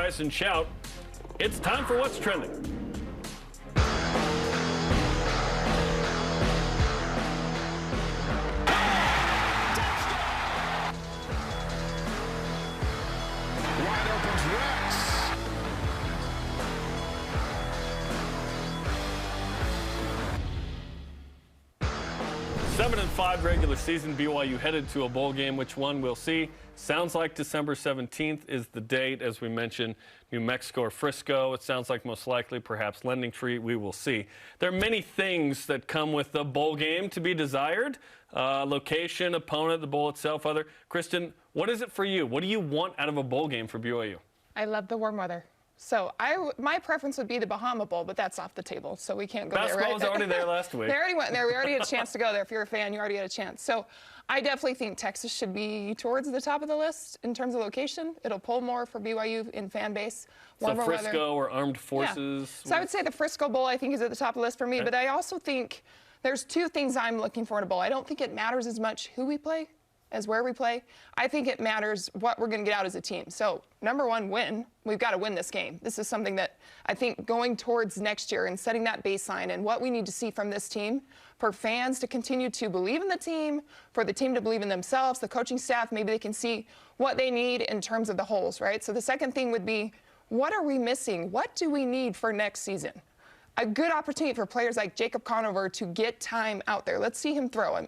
Price and shout. It's time for What's Trending. Wide opens Rex. 7-5 regular season. BYU headed to a bowl game. Which one we'll see. Sounds like December 17th is the date. As we mentioned, New Mexico or Frisco. It sounds like most likely perhaps Lending Tree. We will see. There are many things that come with the bowl game to be desired. Location, opponent, the bowl itself, other. Kristen, what is it for you? What do you want out of a bowl game for BYU? I love the warm weather. So my preference would be the Bahama Bowl, but that's off the table, so we can't go there, right? Basketball was already there last week. They already went there. We already had a chance to go there. If you're a fan, you already had a chance. So I definitely think Texas should be towards the top of the list in terms of location. It'll pull more for BYU in fan base. So Frisco or Armed Forces? Yeah. So I would say the Frisco Bowl, I think, is at the top of the list for me. Okay. But I also think there's two things I'm looking for in a bowl. I don't think it matters as much who we play as where we play. I think it matters what we're going to get out as a team. So, number one, win. We've got to win this game. This is something that I think going towards next year and setting that baseline and what we need to see from this team for fans to continue to believe in the team, for the team to believe in themselves, the coaching staff, maybe they can see what they need in terms of the holes, right? So the second thing would be, what are we missing? What do we need for next season? A good opportunity for players like Jacob Conover to get time out there. Let's see him throw.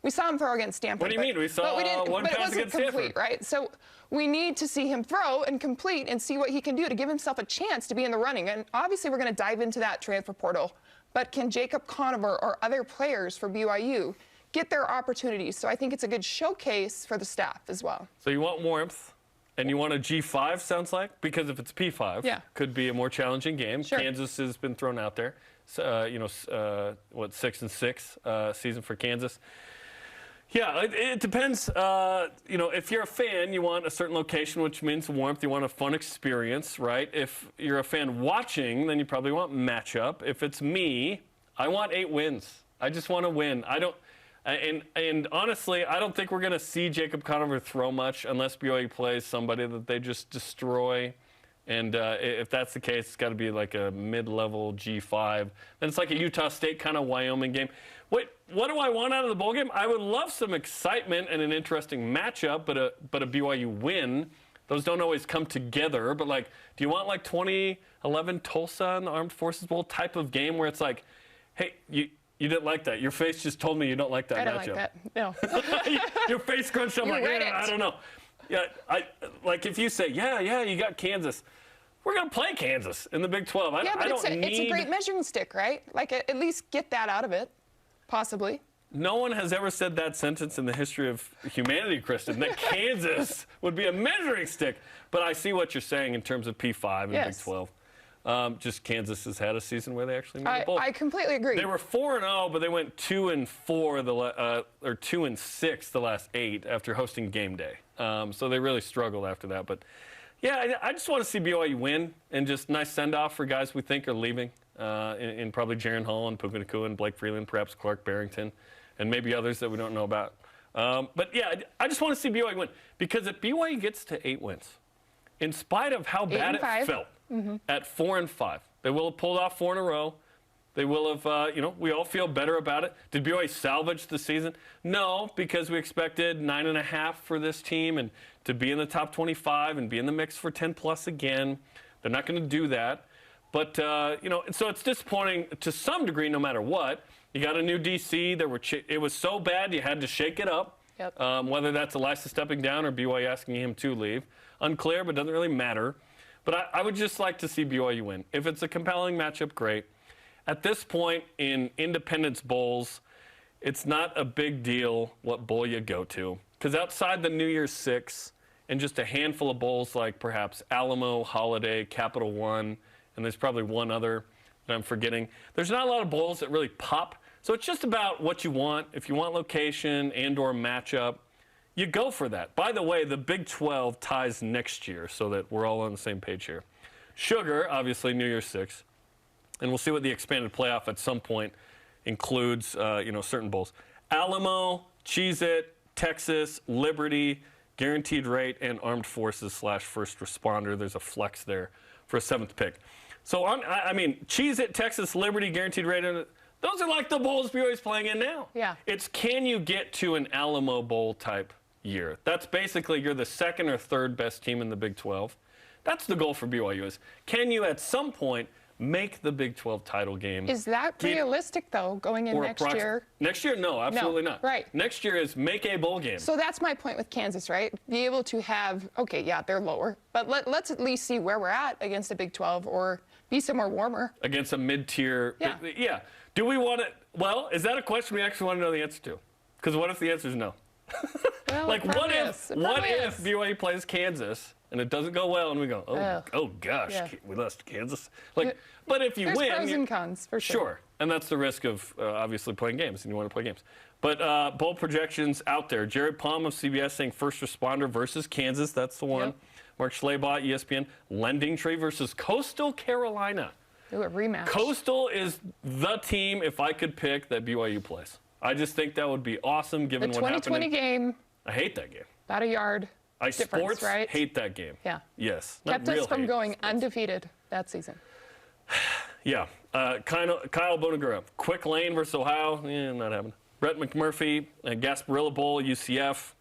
We saw him throw against Stanford. What do you mean? We saw one pass against Stanford. Right? So we need to see him throw and complete and see what he can do to give himself a chance to be in the running. And obviously we're going to dive into that transfer portal. But can Jacob Conover or other players for BYU get their opportunities? So I think it's a good showcase for the staff as well. So you want warmth. And you want a G5, sounds like? Because if it's P5, could be a more challenging game. Sure. Kansas has been thrown out there. 6-6 season for Kansas. Yeah, it depends. If you're a fan, you want a certain location, which means warmth. You want a fun experience, right? If you're a fan watching, then you probably want matchup. If it's me, I want 8 wins. I just want to win. I don't. And honestly, I don't think we're going to see Jacob Conover throw much unless BYU plays somebody that they just destroy. And if that's the case, it's got to be like a mid-level G5. Then it's like a Utah State kind of Wyoming game. What do I want out of the bowl game? I would love some excitement and an interesting matchup, but a BYU win. Those don't always come together. But, like, do you want like 2011 Tulsa in the Armed Forces Bowl type of game where it's like, hey, you didn't like that. Your face just told me you don't like that matchup. I don't like that. No. Your face scrunched up like, I don't know. Yeah, like if you say, yeah, you got Kansas. We're going to play Kansas in the Big 12. It's a great measuring stick, right? Like, at least get that out of it, possibly. No one has ever said that sentence in the history of humanity, Kristen, that Kansas would be a measuring stick. But I see what you're saying in terms of P5 and Big 12. Just Kansas has had a season where they actually made the bowl. I completely agree. They were 4-0, but they went 2-4 or 2-6 the last 8 after hosting game day. So they really struggled after that. But yeah, I just want to see BYU win and just nice send-off for guys we think are leaving, in probably Jaron Hall and Puka Nacua and Blake Freeland, perhaps Clark Barrington, and maybe others that we don't know about. But yeah, I just want to see BYU win because if BYU gets to 8 wins, in spite of how bad it felt. At 4-5. They will have pulled off 4 in a row. They will have, we all feel better about it. Did BYU salvage the season? No, because we expected 9.5 for this team and to be in the top 25 and be in the mix for 10+ again. They're not going to do that. But, so it's disappointing to some degree no matter what. You got a new DC. It was so bad you had to shake it up. Yep. Whether that's Elisa stepping down or BYU asking him to leave. Unclear, but doesn't really matter. But I would just like to see BYU win. If it's a compelling matchup, great. At this point in Independence Bowls, it's not a big deal what bowl you go to. Because outside the New Year's Six and just a handful of bowls like perhaps Alamo, Holiday, Capital One, and there's probably one other that I'm forgetting, there's not a lot of bowls that really pop. So it's just about what you want. If you want location and or matchup, you go for that. By the way, the Big 12 ties next year so that we're all on the same page here. Sugar, obviously, New Year's Six. And we'll see what the expanded playoff at some point includes, certain bowls. Alamo, Cheez-It, Texas, Liberty, guaranteed rate, and armed forces / first responder. There's a flex there for a 7th pick. So, I mean, Cheez-It, Texas Liberty, guaranteed rate. Those are like the bowls BYU's playing in now. Yeah. It's can you get to an Alamo Bowl type year? That's basically you're the 2nd or 3rd best team in the Big 12. That's the goal for BYU is can you at some point make the Big 12 title game? Is that realistic, though, going in next year? Next year, no, absolutely not. Right. Next year is make a bowl game. So that's my point with Kansas, right? Be able to have, okay, yeah, they're lower, but let's at least see where we're at against a Big 12 or be somewhere warmer. Against a mid-tier. Yeah. Do we want it? Well, is that a question we actually want to know the answer to? Because what if the answer is no? Well, like, what if is. BYU plays Kansas and it doesn't go well and we go, oh gosh, Yeah. we lost to Kansas? Like, but if you There's win, pros and cons for sure. Sure, and that's the risk of obviously playing games, and you want to play games. But bowl projections out there. Jared Palm of CBS saying first responder versus Kansas. That's the one. Yep. Mark Schleybaugh, ESPN. Lending Tree versus Coastal Carolina. Do a rematch. Coastal is the team, if I could pick, that BYU plays. I just think that would be awesome given the what happened. 2020 game. I hate that game. About a yard. Sports, right? hate that game. Yeah. Yes. Kept not us real from hate. going undefeated that season. Yeah. Kyle Bonagura. Quick Lane versus Ohio. Not happening. Brett McMurphy, Gasparilla Bowl, UCF.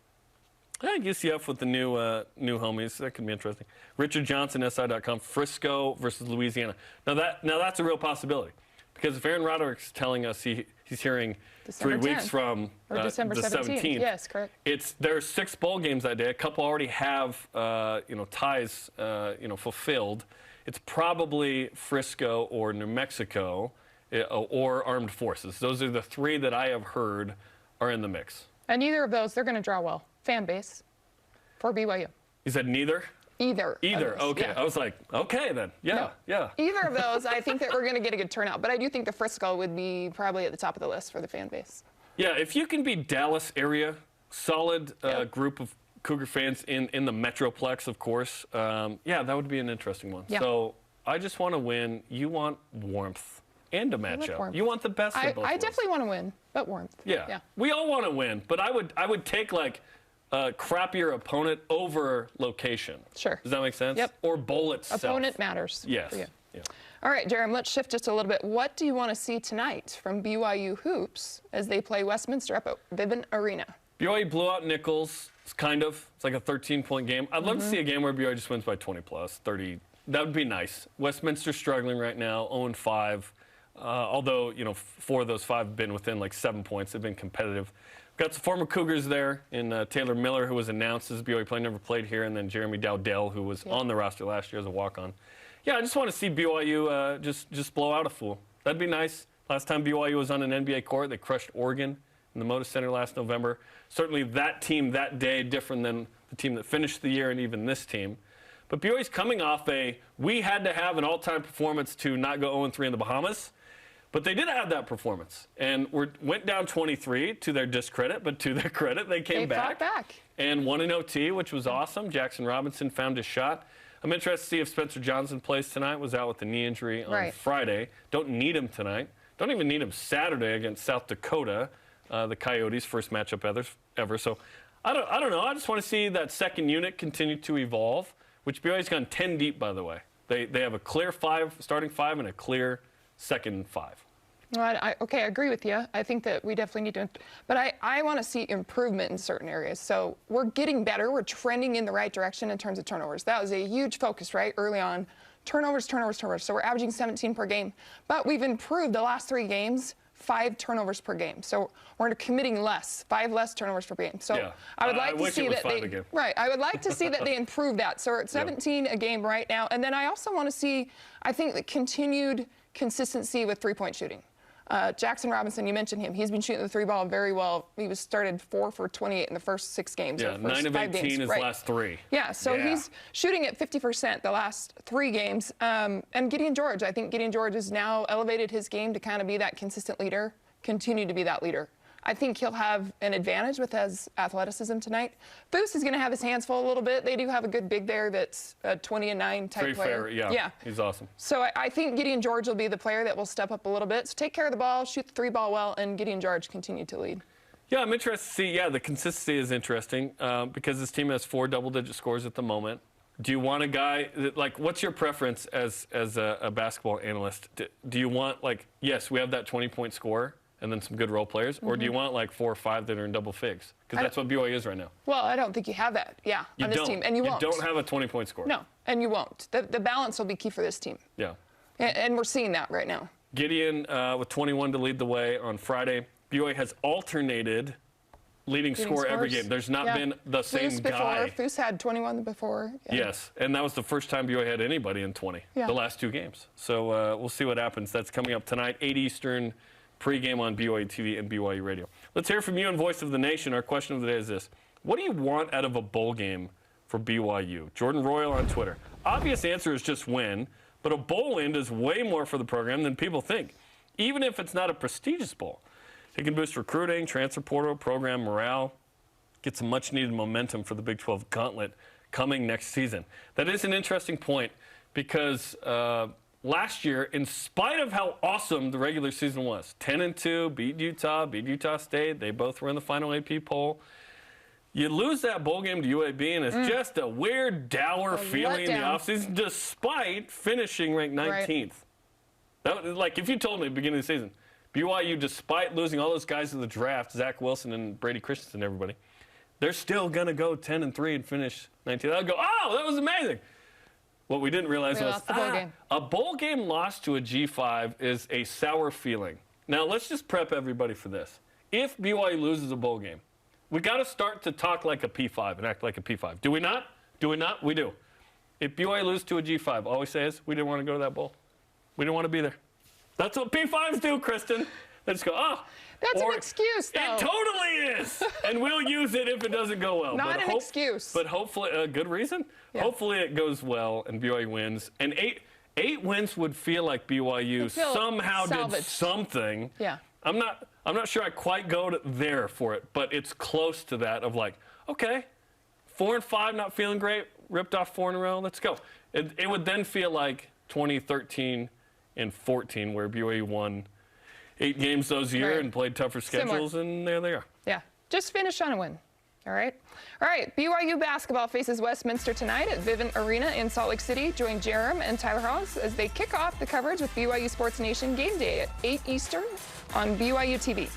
I think UCF with the new homies. That could be interesting. Richard Johnson, SI.com. Frisco versus Louisiana. Now that's a real possibility. Because if Aaron Roderick's telling us he's hearing December 3 weeks 10th. from Or December the 17th. Yes, correct. There are 6 bowl games that day. A couple already have ties fulfilled. It's probably Frisco or New Mexico or Armed Forces. Those are the 3 that I have heard are in the mix. And either of those, they're going to draw well. Fan base for BYU. You said neither? Either. Okay. Yeah. I was like, okay then. Yeah. Either of those, I think that we're going to get a good turnout. But I do think the Frisco would be probably at the top of the list for the fan base. Yeah, if you can be Dallas area, solid group of Cougar fans in the Metroplex, of course. That would be an interesting one. Yeah. So I just want to win. You want warmth and a matchup. warmth. You want the best of both I worlds. definitely want to win, but warmth. Yeah. We all want to win, but I would take like a crappier opponent over location. Sure. Does that make sense? Yep. Or bowl itself. Opponent matters. Yes. For you. Yeah. All right, Jarom, let's shift just a little bit. What do you want to see tonight from BYU Hoops as they play Westminster up at Vivint Arena? BYU blew out Nichols. It's like a 13-point game. I'd love to see a game where BYU just wins by 20 plus, 30. That would be nice. Westminster's struggling right now, 0-5. Although, 4 of those 5 have been within like 7 points. They've been competitive. Got some former Cougars there in Taylor Miller, who was announced as a BYU player, never played here, and then Jeremy Dowdell, who was on the roster last year as a walk-on. Yeah, I just want to see BYU just blow out a fool. That'd be nice. Last time BYU was on an NBA court, they crushed Oregon in the Moda Center last November. Certainly that team that day different than the team that finished the year and even this team. But BYU's coming off we had to have an all-time performance to not go 0-3 in the Bahamas. But they did have that performance and went down 23 to their discredit, but to their credit, they came fought back and won in OT, which was awesome. Jackson Robinson found his shot. I'm interested to see if Spencer Johnson plays tonight. Was out with a knee injury on Friday. Don't need him tonight. Don't even need him Saturday against South Dakota, the Coyotes' first matchup ever. So I don't know. I just want to see that second unit continue to evolve, which BYU's gone 10 deep, by the way. They have a clear starting 5 and a clear second 5. Well, I agree with you. I think that we definitely need to, but I want to see improvement in certain areas. So we're getting better. We're trending in the right direction in terms of turnovers. That was a huge focus, right, early on. Turnovers. So we're averaging 17 per game. But we've improved the last 3 games, 5 turnovers per game. So we're committing less, 5 less turnovers per game. So I would like to see that I would like to see that they improve that. So we're at 17 a game right now. And then I also want to see, I think, the continued consistency with 3-point shooting. Jackson Robinson, you mentioned him. He's been shooting the 3 ball very well. He was started 4 for 28 in the first 6 games. Yeah, 9 of 18 his last 3. Yeah, so he's shooting at 50% the last 3 games. And Gideon George, I think Gideon George has now elevated his game to kind of be that consistent leader, continue to be that leader. I think he'll have an advantage with his athleticism tonight. Foose is going to have his hands full a little bit. They do have a good big there that's a 20-9 type player. Very fair, yeah. He's awesome. So I think Gideon George will be the player that will step up a little bit. So take care of the ball, shoot the 3 ball well, and Gideon George continue to lead. Yeah, I'm interested to see. Yeah, the consistency is interesting because this team has 4 double-digit scores at the moment. Do you want a guy like? What's your preference as a basketball analyst? Do you want like? Yes, we have that 20-point score and then some good role players, or do you want like 4 or 5 that are in double figs? Because that's what BYU is right now. Well, I don't think you have that. Yeah, on this team, and you won't. You don't have a 20-point score. No, and you won't. The balance will be key for this team. Yeah. And we're seeing that right now. Gideon with 21 to lead the way on Friday. BYU has alternated leading scorer every game. There's not been the same guy. Foose had 21 before. Yeah. Yes, and that was the first time BYU had anybody in 20 the last 2 games. So we'll see what happens. That's coming up tonight, 8 Eastern, pregame on BYU TV and BYU Radio. Let's hear from you and Voice of the Nation. Our question of the day is this. What do you want out of a bowl game for BYU? Jordan Royal on Twitter. Obvious answer is just win, but a bowl win does way more for the program than people think, even if it's not a prestigious bowl. It can boost recruiting, transfer portal, program morale, get some much-needed momentum for the Big 12 gauntlet coming next season. That is an interesting point because last year, in spite of how awesome the regular season was, 10-2, beat Utah State, they both were in the final AP poll. You lose that bowl game to UAB, and it's just a weird, dour feeling in the offseason, despite finishing ranked 19th. That, like, if you told me at the beginning of the season, BYU, despite losing all those guys in the draft, Zach Wilson and Brady Christensen and everybody, they're still going to go 10-3 and finish 19th. I'd go, oh, that was amazing. What we didn't realize was a bowl game lost to a G5 is a sour feeling. Now, let's just prep everybody for this. If BYU loses a bowl game, we got to start to talk like a P5 and act like a P5. Do we not? Do we not? We do. If BYU loses to a G5, all we say is we didn't want to go to that bowl. We didn't want to be there. That's what P5s do, Kristen. They just go, oh. That's an excuse, though. It totally is. And we'll use it if it doesn't go well. Not an excuse. But hopefully, a good reason. Yeah. Hopefully it goes well and BYU wins. And eight wins would feel like BYU somehow did something. Yeah. I'm not sure I quite go there for it, but it's close to that of like, okay, 4-5, not feeling great, ripped off 4 in a row, let's go. It would then feel like 2013 and 14, where BYU won 8 games those years and played tougher schedules, and there they are. Yeah, just finish on a win. All right. BYU basketball faces Westminster tonight at Vivint Arena in Salt Lake City. Join Jarom and Tyler Haws as they kick off the coverage with BYU Sports Nation Game Day at 8 Eastern on BYU TV.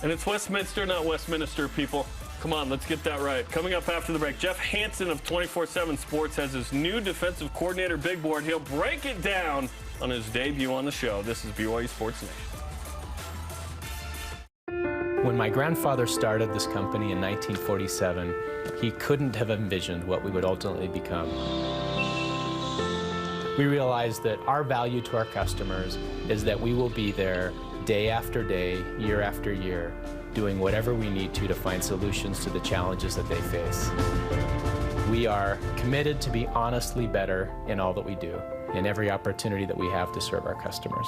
And it's Westminster, not Westminster, people. Come on, let's get that right. Coming up after the break, Jeff Hansen of 24/7 Sports has his new defensive coordinator big board. He'll break it down on his debut on the show. This is BYU Sports Nation. When my grandfather started this company in 1947, he couldn't have envisioned what we would ultimately become. We realized that our value to our customers is that we will be there day after day, year after year, doing whatever we need to find solutions to the challenges that they face. We are committed to be honestly better in all that we do, in every opportunity that we have to serve our customers.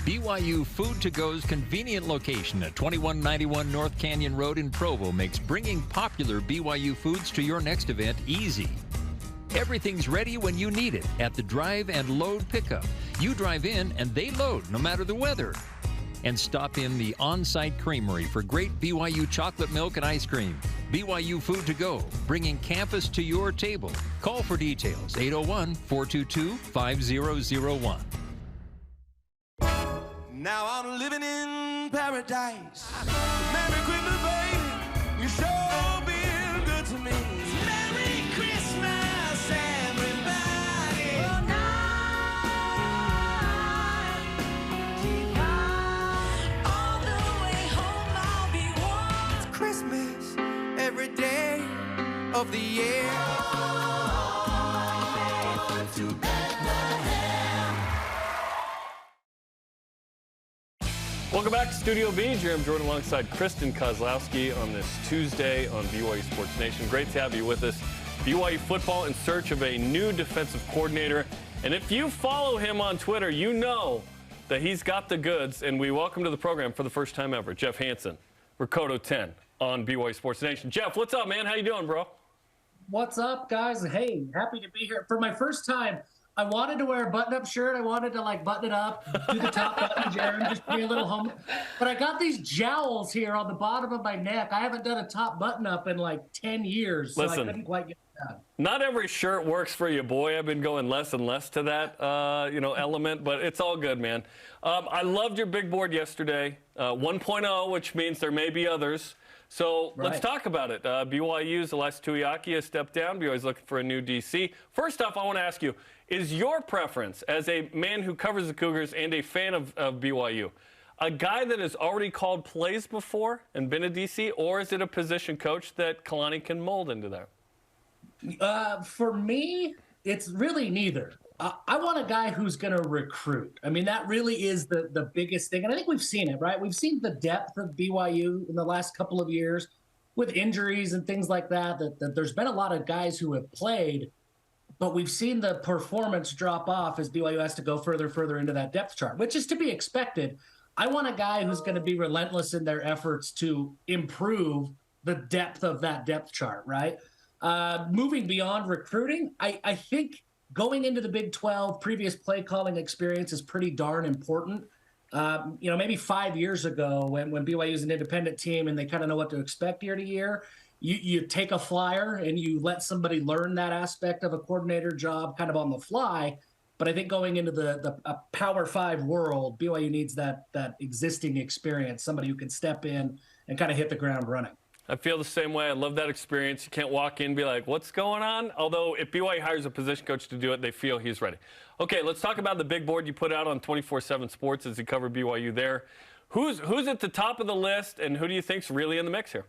BYU Food to Go's convenient location at 2191 North Canyon Road in Provo makes bringing popular BYU foods to your next event easy. Everything's ready when you need it at the drive and load pickup. You drive in and they load no matter the weather. And stop in the on-site creamery for great BYU chocolate milk and ice cream. BYU Food to Go, bringing campus to your table. Call for details, 801-422-5001. Now I'm living in paradise. Merry Christmas, baby. You sure been good to me. Merry Christmas, everybody. Oh, night. All the way home, I'll be warm. It's Christmas every day of the year. Oh, to Welcome back to Studio B. Jarom Jordan alongside Kristen Kozlowski on this Tuesday on BYU Sports Nation. Great to have you with us. BYU football in search of a new defensive coordinator. And if you follow him on Twitter, you know that he's got the goods. And we welcome to the program for the first time ever, Jeff Hansen, Ricoto 10 on BYU Sports Nation. Jeff, what's up, man? How you doing, bro? What's up, guys? Hey, happy to be here. For my first time, I wanted to wear a button-up shirt. I wanted to, button it up, do the top button, Jarom, just be a little home. But I got these jowls here on the bottom of my neck. I haven't done a top button-up in, 10 years, so Listen, I couldn't quite get it done. Not every shirt works for you, boy. I've been going less and less to that, element, but it's all good, man. I loved your big board yesterday, 1.0, which means there may be others. So let's talk about it. BYU's Elias Tuiaki has stepped down. BYU's looking for a new DC. First off, I want to ask you, is your preference as a man who covers the Cougars and a fan of BYU, a guy that has already called plays before and been a DC, or is it a position coach that Kalani can mold into that? For me, it's really neither. I want a guy who's going to recruit. I mean, that really is the biggest thing. And I think we've seen it, right? We've seen the depth of BYU in the last couple of years with injuries and things like that there's been a lot of guys who have played, but we've seen the performance drop off as BYU has to go further into that depth chart, which is to be expected. I want a guy who's going to be relentless in their efforts to improve the depth of that depth chart, right? Moving beyond recruiting, I think going into the Big 12, previous play calling experience is pretty darn important. Maybe 5 years ago when BYU is an independent team and they kind of know what to expect year to year, you take a flyer and you let somebody learn that aspect of a coordinator job kind of on the fly. But I think going into the Power 5 world, BYU needs that existing experience, somebody who can step in and kind of hit the ground running. I feel the same way. I love that experience. You can't walk in and be like, what's going on? Although if BYU hires a position coach to do it, they feel he's ready. Okay, let's talk about the big board you put out on 24/7 Sports as you cover BYU there. Who's at the top of the list, and who do you think's really in the mix here?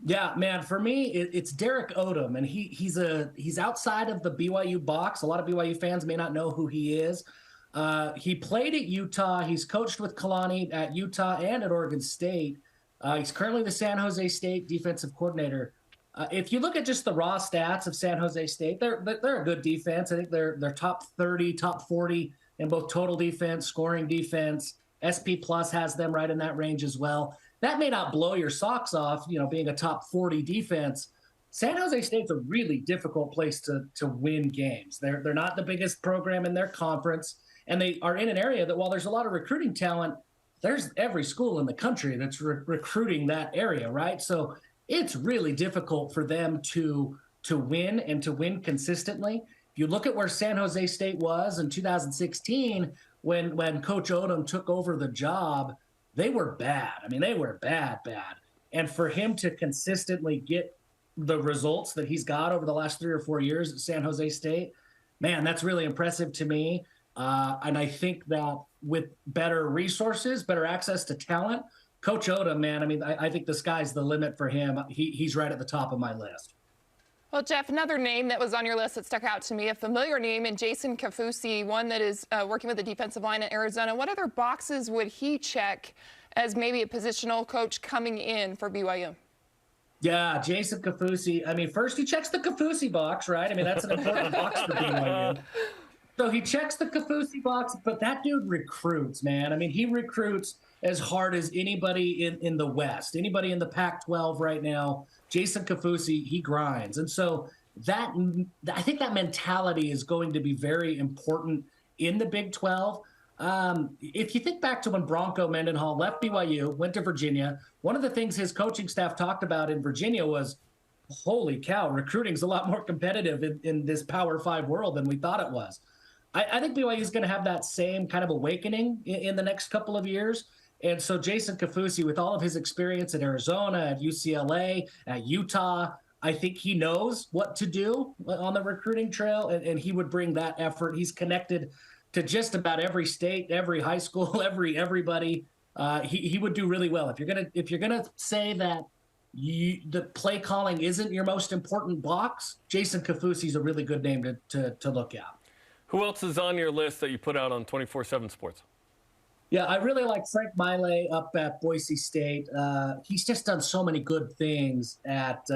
Yeah, man, for me, it's Derek Odom, and he's outside of the BYU box. A lot of BYU fans may not know who he is. He played at Utah. He's coached with Kalani at Utah and at Oregon State. He's currently the San Jose State defensive coordinator. If you look at just the raw stats of San Jose State, they're a good defense. I think they're top 30, top 40 in both total defense, scoring defense. SP Plus has them right in that range as well. That may not blow your socks off, being a top 40 defense. San Jose State's a really difficult place to win games. They're not the biggest program in their conference, and they are in an area that while there's a lot of recruiting talent, there's every school in the country that's recruiting that area, right? So it's really difficult for them to win and to win consistently. If you look at where San Jose State was in 2016 when Coach Odom took over the job, they were bad. I mean, they were bad. And for him to consistently get the results that he's got over the last 3 or 4 years at San Jose State, man, that's really impressive to me. And I think that with better resources, better access to talent, Coach Odom, man, I mean, I think the sky's the limit for him. He's right at the top of my list. Well, Jeff, another name that was on your list that stuck out to me, a familiar name, in Jason Kafusi, one that is working with the defensive line in Arizona. What other boxes would he check as maybe a positional coach coming in for BYU? Yeah, Jason Kafusi. I mean, first he checks the Kafusi box, right? I mean, that's an important box for BYU. So he checks the Kafusi box, but that dude recruits, man. I mean, he recruits as hard as anybody in the West, anybody in the Pac-12 right now. Jason Kafusi, he grinds. And so I think that mentality is going to be very important in the Big 12. If you think back to when Bronco Mendenhall left BYU, went to Virginia, one of the things his coaching staff talked about in Virginia was, holy cow, recruiting's a lot more competitive in this Power 5 world than we thought it was. I think BYU is going to have that same kind of awakening in the next couple of years. And so Jason Kafusi, with all of his experience at Arizona, at UCLA, at Utah, I think he knows what to do on the recruiting trail, and he would bring that effort. He's connected to just about every state, every high school, everybody. He would do really well. If you're gonna say that the play calling isn't your most important box, Jason Kafusi is a really good name to look at. Who else is on your list that you put out on 24/7 Sports? Yeah, I really like Frank Maile up at Boise State. He's just done so many good things at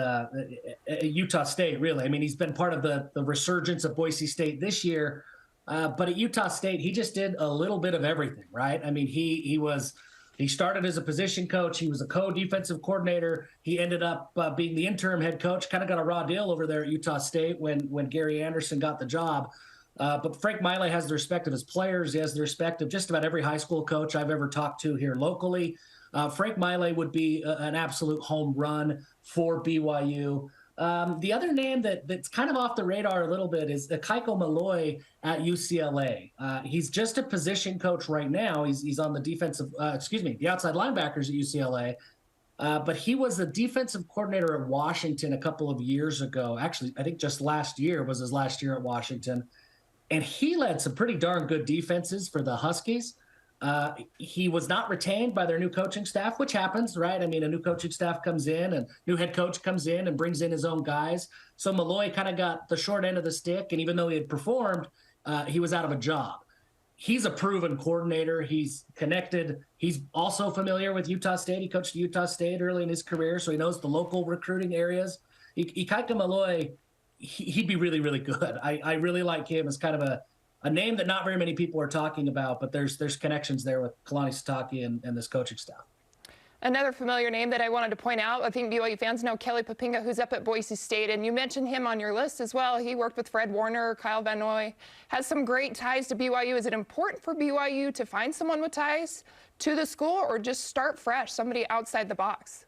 Utah State, really. I mean, he's been part of the resurgence of Boise State this year. But at Utah State, he just did a little bit of everything, right? I mean, he started as a position coach. He was a co-defensive coordinator. He ended up being the interim head coach, kind of got a raw deal over there at Utah State when Gary Anderson got the job. But Frank Maile has the respect of his players. He has the respect of just about every high school coach I've ever talked to here locally. Frank Maile would be an absolute home run for BYU. The other name that's kind of off the radar a little bit is Kaiko Malloy at UCLA. He's just a position coach right now. He's on the the outside linebackers at UCLA. But he was the defensive coordinator at Washington a couple of years ago. Actually, I think just last year was his last year at Washington. And he led some pretty darn good defenses for the Huskies. He was not retained by their new coaching staff, which happens, right? I mean, a new coaching staff comes in and new head coach comes in and brings in his own guys. So Malloy kind of got the short end of the stick. And even though he had performed, he was out of a job. He's a proven coordinator. He's connected. He's also familiar with Utah State. He coached Utah State early in his career, so he knows the local recruiting areas. Ikaika Malloy, he'd be really, really good. I really like him as kind of a name that not very many people are talking about, but there's connections there with Kalani Sitake and this coaching staff. Another familiar name that I wanted to point out, I think BYU fans know Kelly Papinga, who's up at Boise State, and you mentioned him on your list as well. He worked with Fred Warner, Kyle Van Noy, has some great ties to BYU. Is it important for BYU to find someone with ties to the school or just start fresh, somebody outside the box?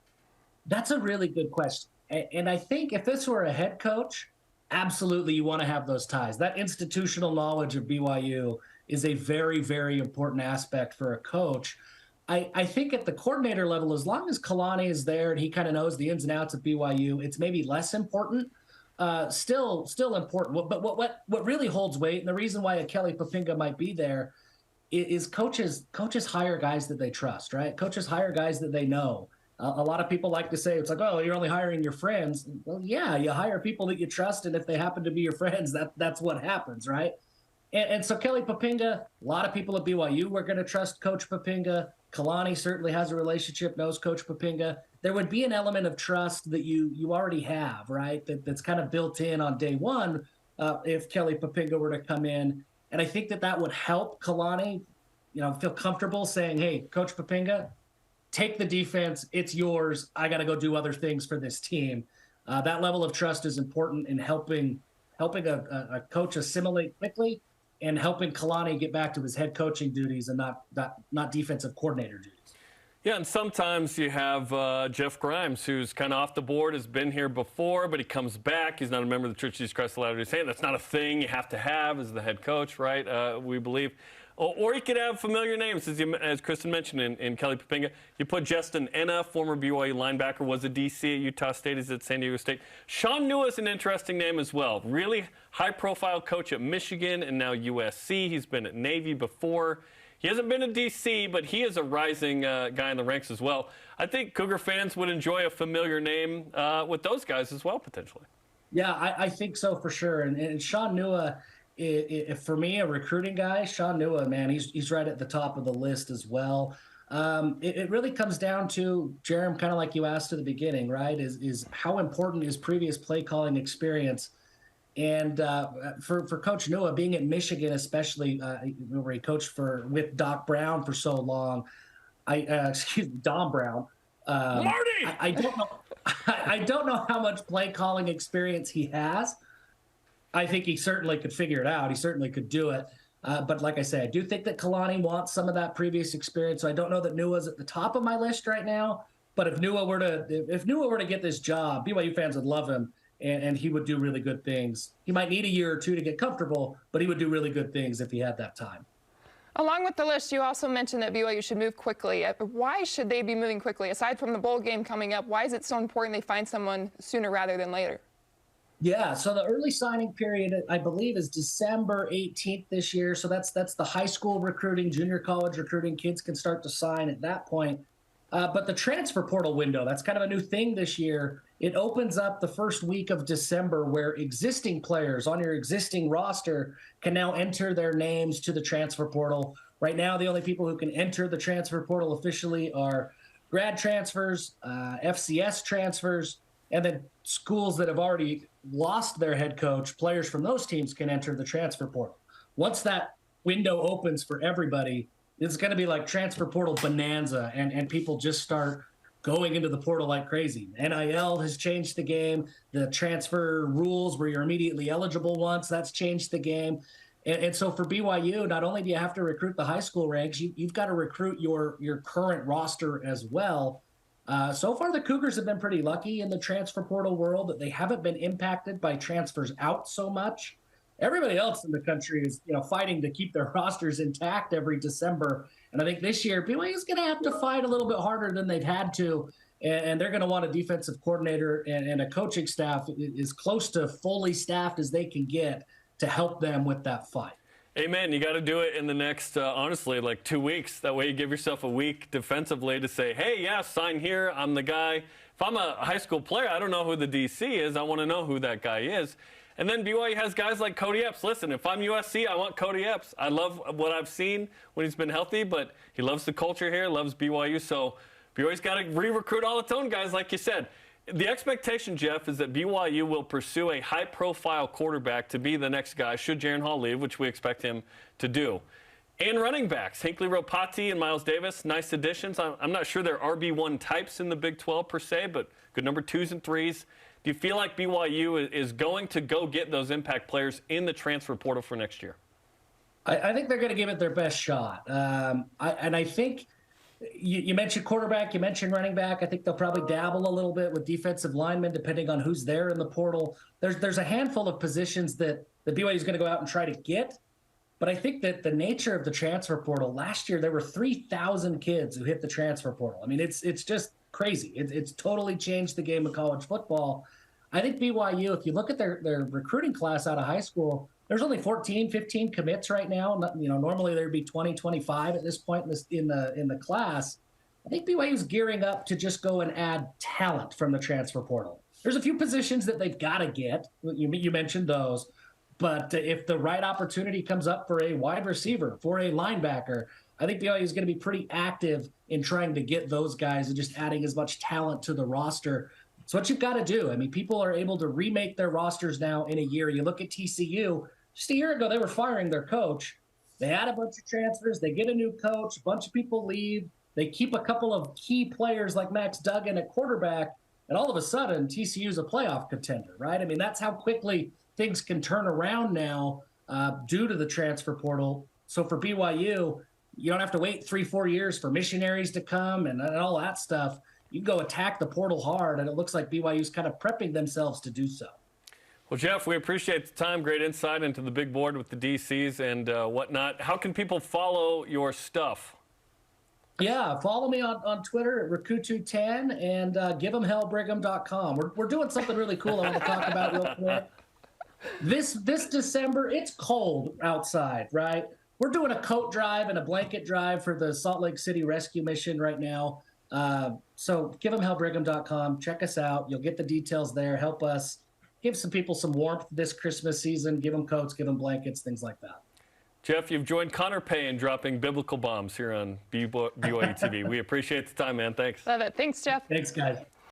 That's a really good question. And I think if this were a head coach, absolutely you want to have those ties. That institutional knowledge of BYU is a very, very important aspect for a coach. I think at the coordinator level, as long as Kalani is there and he kind of knows the ins and outs of BYU, it's maybe less important. Still important. But what really holds weight, and the reason why a Kelly Papinga might be there, is coaches hire guys that they trust, right? Coaches hire guys that they know. A lot of people like to say, it's like, oh, you're only hiring your friends. Well, yeah, you hire people that you trust, and if they happen to be your friends, that's what happens, right? And so Kelly Papinga, a lot of people at BYU were going to trust Coach Papinga. Kalani certainly has a relationship, knows Coach Papinga. There would be an element of trust that you already have, right? That's kind of built in on day one if Kelly Papinga were to come in. And I think that would help Kalani, feel comfortable saying, hey, Coach Papinga, take the defense. It's yours. I got to go do other things for this team. That level of trust is important in helping a coach assimilate quickly and helping Kalani get back to his head coaching duties and not defensive coordinator duties. Yeah, and sometimes you have Jeff Grimes, who's kind of off the board, has been here before, but he comes back. He's not a member of the Church of Jesus Christ of Latter-day Saints. That's not a thing you have to have as the head coach, right? We believe. Or you could have familiar names, as Kristen mentioned in Kelly Papinga. You put Justin Enna, former BYU linebacker, was a DC at Utah State. He's at San Diego State. Sean Nua is an interesting name as well. Really high-profile coach at Michigan and now USC. He's been at Navy before. He hasn't been a DC, but he is a rising guy in the ranks as well. I think Cougar fans would enjoy a familiar name with those guys as well, potentially. Yeah, I think so for sure. And Sean Nua, for me, a recruiting guy, Sean Nua, man, he's right at the top of the list as well. It really comes down to, Jarom, kind of like you asked at the beginning, right, is how important is previous play calling experience. And for Coach Nua, being at Michigan, especially where he coached with Doc Brown for so long, Don Brown. Marty! I don't know. I don't know how much play calling experience he has. I think he certainly could figure it out. He certainly could do it. But like I say, I do think that Kalani wants some of that previous experience. So I don't know that Nua's at the top of my list right now. But if Nua were to get this job, BYU fans would love him, and he would do really good things. He might need a year or two to get comfortable, but he would do really good things if he had that time. Along with the list, you also mentioned that BYU should move quickly. Why should they be moving quickly? Aside from the bowl game coming up, why is it so important they find someone sooner rather than later? Yeah, so the early signing period, I believe, is December 18th this year. So that's the high school recruiting, junior college recruiting. Kids can start to sign at that point. But the transfer portal window, that's kind of a new thing this year. It opens up the first week of December where existing players on your existing roster can now enter their names to the transfer portal Right now, the only people who can enter the transfer portal officially are grad transfers, FCS transfers, and then schools that have already lost their head coach. Players from those teams can enter the transfer portal. Once that window opens for everybody, it's going to be like transfer portal bonanza, and people just start going into the portal like crazy. NIL has changed the game. The transfer rules where you're immediately eligible once, that's changed the game. And so for BYU, not only do you have to recruit the high school ranks, you've got to recruit your current roster as well. So far, the Cougars have been pretty lucky in the transfer portal world that they haven't been impacted by transfers out so much. Everybody else in the country is, fighting to keep their rosters intact every December. And I think this year, BYU is going to have to fight a little bit harder than they've had to. And they're going to want a defensive coordinator and a coaching staff as close to fully staffed as they can get to help them with that fight. Amen. You got to do it in the next, honestly, like 2 weeks. That way you give yourself a week defensively to say, hey, yeah, sign here. I'm the guy. If I'm a high school player, I don't know who the DC is. I want to know who that guy is. And then BYU has guys like Cody Epps. Listen, if I'm USC, I want Cody Epps. I love what I've seen when he's been healthy, but he loves the culture here, loves BYU. So BYU's got to re-recruit all its own guys, like you said. The expectation, Jeff, is that BYU will pursue a high-profile quarterback to be the next guy, should Jaron Hall leave, which we expect him to do. And running backs, Hinckley Ropati and Miles Davis, nice additions. I'm not sure they're RB1 types in the Big 12 per se, but good number 2s and 3s. Do you feel like BYU is going to go get those impact players in the transfer portal for next year? I think they're going to give it their best shot. I think you mentioned quarterback, you mentioned running back. I think they'll probably dabble a little bit with defensive linemen, depending on who's there in the portal. There's a handful of positions that the BYU is going to go out and try to get. But I think that the nature of the transfer portal, last year there were 3,000 kids who hit the transfer portal. I mean, it's just crazy. It's totally changed the game of college football. I think BYU, if you look at their recruiting class out of high school, there's only 14, 15 commits right now. Normally there'd be 20, 25 at this point in the class. I think BYU's gearing up to just go and add talent from the transfer portal. There's a few positions that they've got to get. You mentioned those. But if the right opportunity comes up for a wide receiver, for a linebacker, I think BYU is going to be pretty active in trying to get those guys and just adding as much talent to the roster. It's what you've got to do. I mean, people are able to remake their rosters now in a year. You look at TCU, just a year ago, they were firing their coach. They had a bunch of transfers. They get a new coach. A bunch of people leave. They keep a couple of key players like Max Duggan at quarterback, and all of a sudden, TCU's a playoff contender, right? I mean, that's how quickly things can turn around now due to the transfer portal. So for BYU, you don't have to wait 3-4 years for missionaries to come and all that stuff. You can go attack the portal hard, and it looks like BYU's kind of prepping themselves to do so. Well, Jeff, we appreciate the time. Great insight into the big board with the DCs and whatnot. How can people follow your stuff? Yeah, follow me on Twitter at Rakutu10 and givemhellbrigham.com. We're doing something really cool I want to talk about real quick. This December, it's cold outside, right? We're doing a coat drive and a blanket drive for the Salt Lake City Rescue Mission right now. So givemhellbrigham.com. Check us out. You'll get the details there. Help us give some people some warmth this Christmas season. Give them coats, give them blankets, things like that. Jeff, you've joined Connor Payne dropping biblical bombs here on BYU TV. We appreciate the time, man. Thanks. Love it. Thanks, Jeff. Thanks, guys.